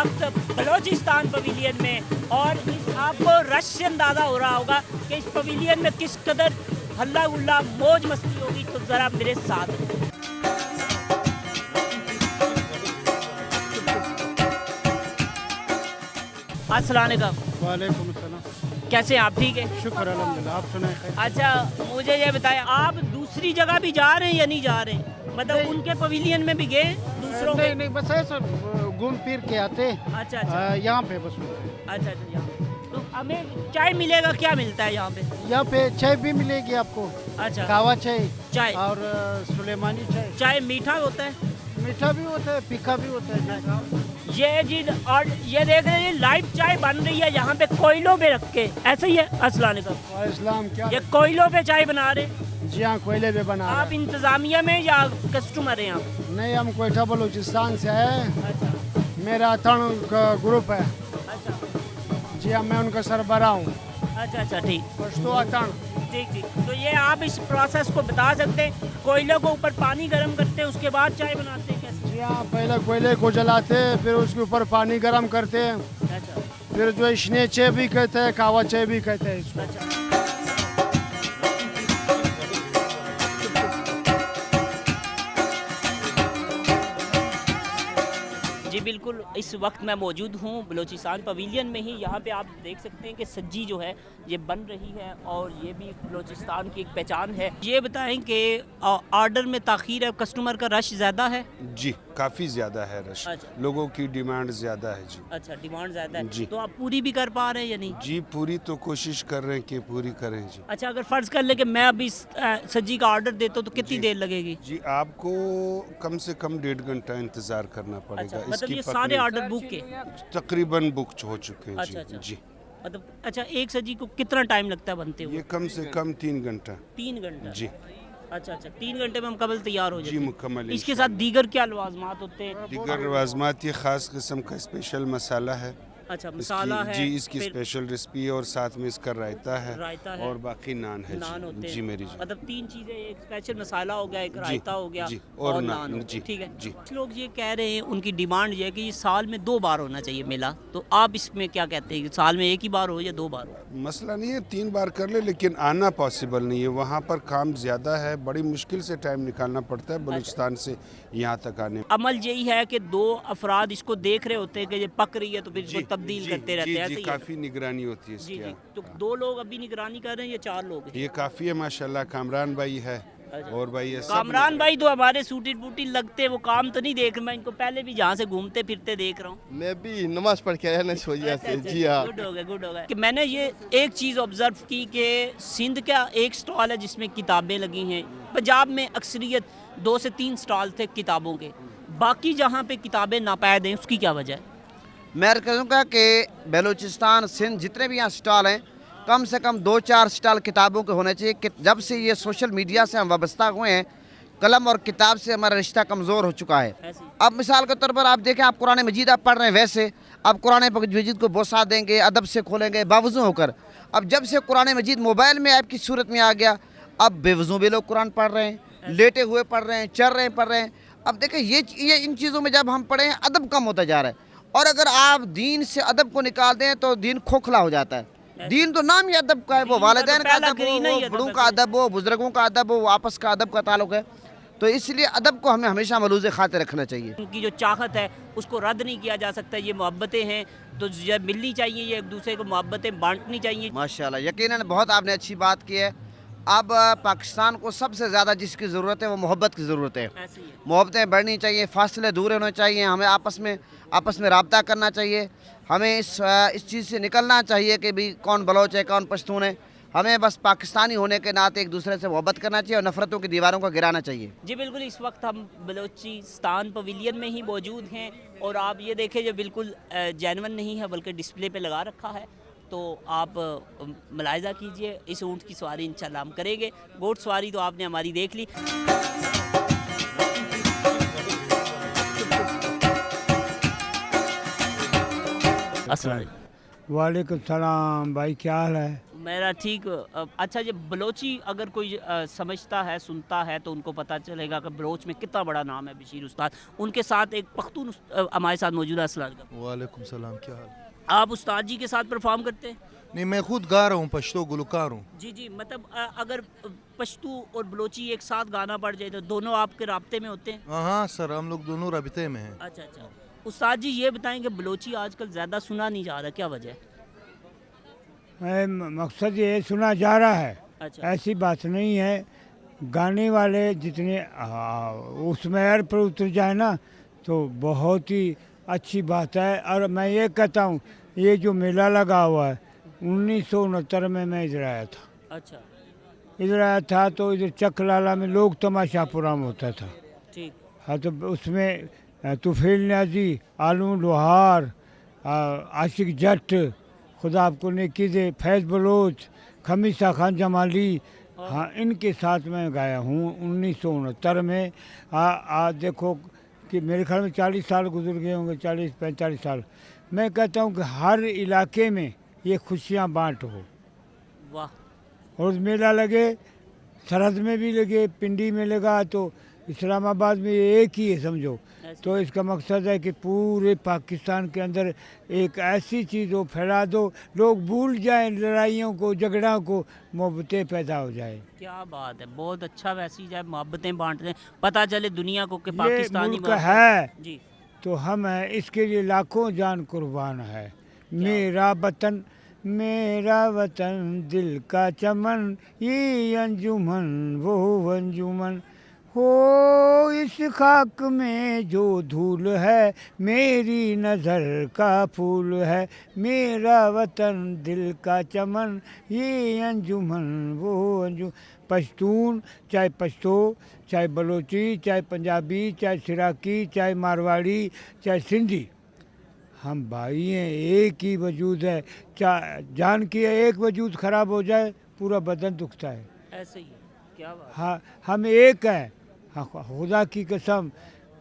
वक्त बलोचिस्तान पवेलियन में और आपको रश से अंदाज़ा हो रहा होगा कि इस पवेलियन में किस कदर हल्ला गुल्ला मौज मस्ती होगी। तो ज़रा मेरे साथ अस्सलाम वालेकुम। वालेकुम सलाम। कैसे हैं आप? ठीक है, शुक्र अल्हम्दुलिल्लाह। आप सुनाए? अच्छा मुझे ये बताएं, आप दूसरी जगह भी जा रहे हैं या नहीं जा रहे हैं? मतलब उनके पवेलियन में भी गए दूसरों नहीं में? नहीं, बस ऐसा घूम फिर के आते। अच्छा अच्छा यहाँ पे बस अच्छा अच्छा। यहाँ तो हमें चाय मिलेगा? क्या मिलता है यहाँ पे? यहाँ पे चाय भी मिलेगी आपको। अच्छा, कावा चाय चाय और सुलेमानी चाय। चाय मीठा होता है? मीठा भी होता है, तीखा भी होता है। ये जी, और ये देख रहे हैं लाइव चाय बन रही है यहाँ पे कोयलों पे रख के, ऐसे ही है? अस्सलाम वालेकुम। इस्लाम क्या? ये कोयलों पे चाय बना रहे हैं? जी हाँ, कोयले पे बना आप इंतजामिया में या कस्टमर हैं आप? नहीं, हम कोयटा बलूचिस्तान से है। अच्छा मेरा तण का ग्रुप है। अच्छा जी हाँ, मैं उनका सरबराह हूँ। अच्छा अच्छा, ठीक पश्तो तण। ठीक ठीक। तो ये आप इस प्रोसेस को बता सकते हैं? कोयलों को ऊपर पानी गर्म करते हैं, उसके बाद चाय बनाते हैं कैसे? जी हाँ, पहले कोयले को जलाते, फिर उसके ऊपर पानी गर्म करते हैं, अच्छा फिर जो इसने चाय भी कहते हैं, कावा चाय भी कहते हैं इसको। अच्छा। जी बिल्कुल, इस वक्त मैं मौजूद हूँ बलोचिस्तान पवेलियन में ही। यहाँ पे आप देख सकते हैं कि सज्जी जो है ये बन रही है और ये भी बलोचिस्तान की एक पहचान है। ये बताएं कि ऑर्डर में ताख़ीर है, कस्टमर का रश ज़्यादा है? जी, काफ़ी ज़्यादा है रश। अच्छा। लोगों की डिमांड ज़्यादा है जी। अच्छा, डिमांड ज़्यादा है जी। तो आप पूरी भी कर पा रहे हैं या नहीं? जी, पूरी तो कोशिश कर रहे हैं कि पूरी करें जी। अच्छा, अगर फ़र्ज़ कर ले कि मैं अभी सज्जी का ऑर्डर देता हूँ तो कितनी जी। देर लगेगी? जी, आपको कम से कम 1.5 घंटा इंतज़ार करना पड़ेगा। अच्छा, मतलब इसकी ये सारे ऑर्डर बुक के? तकरीबन बुक हो चुके हैं अच्छा जी। अच्छा जी, मतलब अच्छा, एक सज्जी को कितना टाइम लगता है बनते हुए? ये कम से कम 3 घंटा। 3 घंटा? जी अच्छा अच्छा, 3 घंटे में हम कबल तैयार हो जी, जाते हैं। मुकम्मल। इसके साथ दीगर क्या लवाजमात होते हैं? दीगर लवाजमात, ये ख़ास किस्म का स्पेशल मसाला है। अच्छा, मसाला है जी, इसकी फिर स्पेशल रेसिपी है और साथ में इसका रायता है रायता है और बाकी नान है नान होते जी। हैं। जी मेरी जी। मतलब 3 चीज़ें, एक स्पेशल मसाला हो गया, एक जी, रायता हो गया जी, और और नान नान, हो गया। जी, ठीक है जी। कुछ लोग ये कह रहे हैं, उनकी डिमांड ये है कि ये साल में 2 बार होना चाहिए मेला। तो आप इसमें क्या कहते हैं कि साल में एक ही बार हो या 2 बार हो? मसला नहीं है, 3 बार कर ले, लेकिन आना पॉसिबल नहीं है। वहाँ पर काम ज़्यादा है, बड़ी मुश्किल से टाइम निकालना पड़ता है बलूचिस्तान से यहाँ तक आने। अमल यही है कि 2 अफराद इसको देख रहे होते हैं कि ये पक रही है तो फिर इसको तब्दील करते रहते हैं, ऐसे ही है? काफ़ी निगरानी होती है जी इसकी। जी। तो 2 लोग अभी निगरानी कर रहे हैं या 4 लोग हैं? ये काफ़ी है माशाल्लाह। कामरान भाई है और भाई है सब। कामरान भाई तो हमारे सूटेड बूटी लगते हैं, वो काम तो नहीं देख रहे। मैं इनको पहले भी जहाँ से घूमते फिरते देख रहा हूँ। मैं भी नमाज पढ़ के आया ना सोया से। जी हाँ, गुड हो गया गुड हो गया। कि मैंने ये एक चीज़ ऑब्जर्व की कि सिंध का एक स्टॉल है जिसमें किताबें लगी हैं। पंजाब में अक्सरियत 2 से 3 स्टॉल थे किताबों के, बाकी जहाँ पे किताबें नापैद हैं उसकी क्या वजह है? मैं कहूँगा कि बलूचिस्तान सिंध जितने भी यहाँ स्टॉल हैं, कम से कम 2-4 स्टॉल किताबों के होने चाहिए। कि जब से ये सोशल मीडिया से हम वाबस्ता हुए हैं, कलम और किताब से हमारा रिश्ता कमज़ोर हो चुका है। ऐसे ही। अब मिसाल के तौर पर आप देखें, आप कुरान मजीद आप पढ़ रहे हैं, वैसे आप कुरान मजीद को बोसा देंगे, अदब से खोलेंगे बावजू होकर। अब जब से कुरान मजीद मोबाइल में ऐप की सूरत में आ गया, अब बेवजू भी लोग कुरान पढ़ रहे हैं, लेटे हुए पढ़ रहे हैं, चल रहे हैं पढ़ रहे हैं। अब देखें, ये इन चीज़ों में जब हम पढ़े हैं, अदब कम होता जा रहा है। और अगर आप दीन से अदब को निकाल दें तो दीन खोखला हो जाता है। दीन तो नाम ही अदब का है, वो दीन का तो वालिदैन का पहला अदब हो, करीना ही वो अदब बड़ों है। का अदब हो, बुजुर्गों का अदब हो, आपस का अदब का ताल्लुक है। तो इसलिए अदब को हमें हमेशा मलूज़ खातिर रखना चाहिए। उनकी जो चाहत है उसको रद्द नहीं किया जा सकता। ये मोहब्बतें हैं तो जब मिलनी चाहिए, ये एक दूसरे को मोहब्बतें बांटनी चाहिए। माशाल्लाह, यकीनन बहुत आपने अच्छी बात की है। अब पाकिस्तान को सबसे ज़्यादा जिसकी ज़रूरत है वो मोहब्बत की ज़रूरत है। ऐसे ही है। मोहब्बतें बढ़नी चाहिए, फासले दूर होने चाहिए, हमें आपस में रब्ता करना चाहिए। हमें इस चीज़ से निकलना चाहिए कि भी कौन बलोच है कौन पश्तून है। हमें बस पाकिस्तानी होने के नाते एक दूसरे से मोहब्बत करना चाहिए और नफ़रतों की दीवारों को गिराना चाहिए। जी बिल्कुल, इस वक्त हम बलोचिस्तान पवेलियन में ही मौजूद हैं और आप ये देखें जो बिल्कुल जेन्युइन नहीं है बल्कि डिस्प्ले पे लगा रखा है। तो आप मुलाहिज़ा कीजिए, इस ऊँट की सवारी इंशाल्लाह हम करेंगे। गोट सवारी तो आपने हमारी देख ली। अस्सलाम वालेकुम। वालेकुम सलाम भाई, क्या हाल है? मेरा ठीक अच्छा ये बलोची अगर कोई समझता है सुनता है तो उनको पता चलेगा कि बलोच में कितना बड़ा नाम है बशीर उस्ताद। उनके साथ एक पख्तून हमारे साथ मौजूद है। अस्सलाम वालेकुम। वालेकुम सलाम, क्या हाल? आप उस्ताद जी के साथ परफॉर्म करते हैं? नहीं, मैं खुद गा रहा हूँ, पश्तो गुलकार हूँ। जी जी, मतलब अगर पश्तू और बलोची एक साथ गाना पड़ जाए तो दोनों आपके राब्ते में होते हैं? हाँ सर, हम लोग दोनों रबते में हैं। अच्छा अच्छा। उस्ताद जी ये बताएं कि बलोची आजकल ज़्यादा सुना नहीं जा रहा, क्या वजह है? मकसद ये सुना जा रहा है, अच्छा ऐसी बात नहीं है। गाने वाले जितने उस मैर पर उतर जाए ना तो बहुत ही अच्छी बात है। और मैं ये कहता हूँ, ये जो मेला लगा हुआ है 1969 में मैं इधर आया था। अच्छा इधर आया था तो इधर चकलाला में लोग तमाशा प्रोग्राम होता था। ठीक। हाँ, तो उसमें तुफील न्याजी, आलम लोहार, आशिक जट, खुदा आपको नेकी दे, फैज़ बलोच, खमीसा खान जमाली, हाँ इनके साथ मैं गाया हूँ 1969 में। देखो कि मेरे ख्याल में 40 साल गुजर गए होंगे, 40-45 साल। मैं कहता हूँ कि हर इलाके में ये खुशियाँ बांट हो। वाह। और मेला लगे, सरहद में भी लगे, पिंडी में लगा, तो इस्लामाबाद में ये एक ही है समझो। तो इसका मकसद है कि पूरे पाकिस्तान के अंदर एक ऐसी चीज़ हो, फैला दो, लोग भूल जाएं लड़ाइयों को, झगड़ा को, मोहब्बतें पैदा हो जाए। क्या बात है, बहुत अच्छा। वैसी जाए मोहब्बतें बांटते हैं, पता चले दुनिया को कि ये पाकिस्तानी मुल्क मोहब्बत- है जी तो हम हैं, इसके लिए लाखों जान कुर्बान है। मेरा वतन, मेरा वतन दिल का चमन, ये अंजुमन वो अंजुमन हो, इस खाक में जो धूल है मेरी नज़र का फूल है। मेरा वतन दिल का चमन, ये अंजुमन वो अंजुमन। पश्तून चाहे पश्तो, चाहे बलोची, चाहे पंजाबी, चाहे सिराकी, चाहे मारवाड़ी, चाहे सिंधी, हम भाई हैं, एक ही वजूद है। जान की एक वजूद ख़राब हो जाए पूरा बदन दुखता है। ऐसे ही है। क्या बात। हाँ, हम एक हैं। हाँ, खुदा की कसम,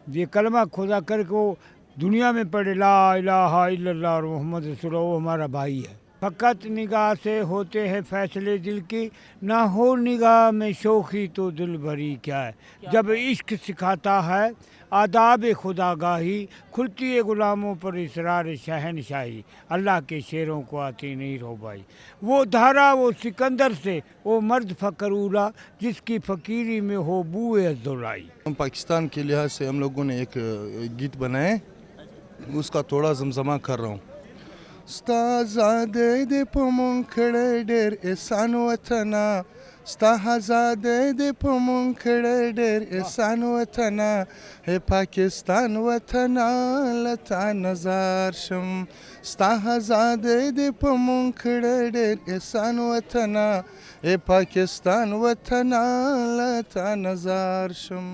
ये कलमा खुदा करके वो दुनिया में पढ़े ला इलाहा इल्लल्लाह और मोहम्मद रसूलुल्लाह, वो हमारा भाई है। फ़कत निगाह से होते हैं फैसले दिल की, ना हो निगाह में शोखी तो दिल भरी क्या है। जब इश्क सिखाता है आदाब खुदागाही, खुलती है गुलामों पर इसरार शहनशाही, अल्लाह के शेरों को आती नहीं रो भाई। वो धारा वो सिकंदर से, वो मर्द फ़करूला जिसकी फ़कीरी में हो बूए अज़्ज़ुलाई। हम पाकिस्तान के लिहाज से हम लोगों ने एक गीत बनाए, उसका थोड़ा जमजमा कर रहा हूँ। स्ताज़ादे दे पमुंखड़े डेर एहसान वतना, स्ताज़ादे दे पमुंखड़े डेर एहसान वतना, हे पाकिस्तान वतना लता नज़ार शम। स्ताज़ादे दे पमुंखड़े डेर एहसान वतना, हे पाकिस्तान वतना लता नज़ार शम।